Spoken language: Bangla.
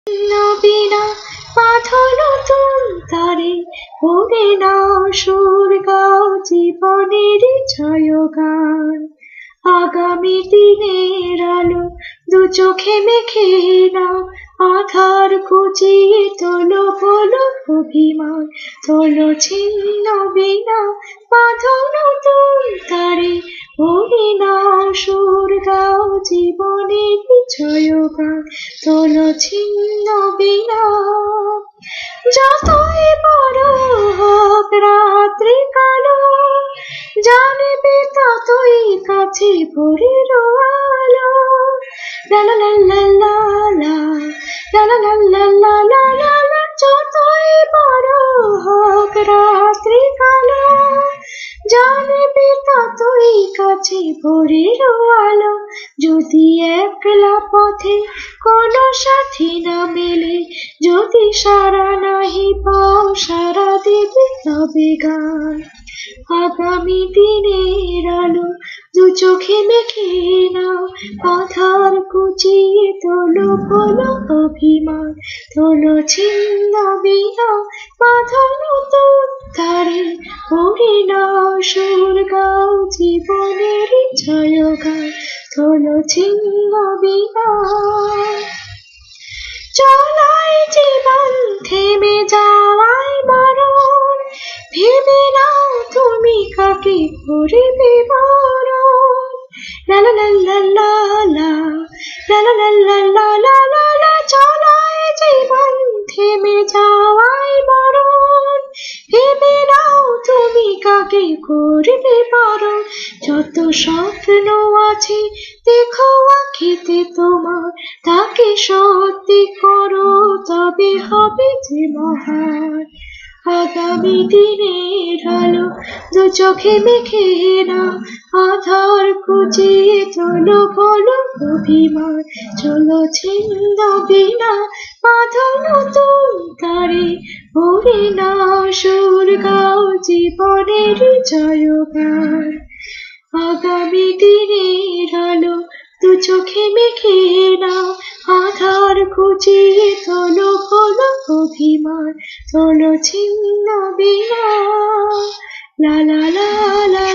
বিনা বাঁধো নতুন তারে ওরে নাও সুর গাও জীবনের জয়গান। আগামী দিনের আলো দু চোখে মেখে নাও, আধার ঘুচিয়ে তোলো বলো অভিমান। তোলো ছিন্ন বিনা বাঁধো নতুন তারে ওরে নাও সুর গাও জীবনের জয়গান। তোলো ছিন্ন বিনা যতই বড় হোক রাত্রি কালো, জানবে ততই কাছে ভোরের আলো। লা লা লা লা লা লা, লা লা লা লা লা লা লা লা। যতই বড় হোক রাত্রি কালো, জানবে ততই কাছে ভোরের আলো। যদি একলা পথে কোনো সাথী না মেলে, যদি সারা নাহি পাও সারা দেবে তবে গান। আগামী দিনের আলো দু চোখে মেখে নাও, আধার ঘুচিয়ে তোলো বলো অভিমান। তোলো ছিন্ন বিনা বাঁধো নতুন তারে ওরে নাও সুর গাও জীবনের জয়গান। তোলো ছিন্ন বিনা চলাই জীবন থেমে যাওয়ায় মরণ, ভেবে নাও তুমি কাকে করবে বরণ। লা লা লা লা লা লা, লা লা লা লা লা লা লা লা। চলাই জীবন থেমে যাওয়ায় মরণ, ভেবে নাও তুমি কাকে করবে বরণ। যত স্বপ্ন আছে দেখো আঁখিতে তোমার, তাকে সত্যি করো তবে হবে যে মহান। আগামী দিনের আলো দু চোখে মেখে নাও, আধার ঘুচিয়ে তোলো বলো অভিমান। চলো ছিন্ন বিনা বাঁধো নতুন তারে ওরে নাও সুর গাও জীবনের জয়গান। আগামী দিনের আলো দু চোখে মেখে নাও, আধার ঘুচিয়ে তোলো বলো অভিমান। তোলো ছিন্ন বিনা লা লা লা লা।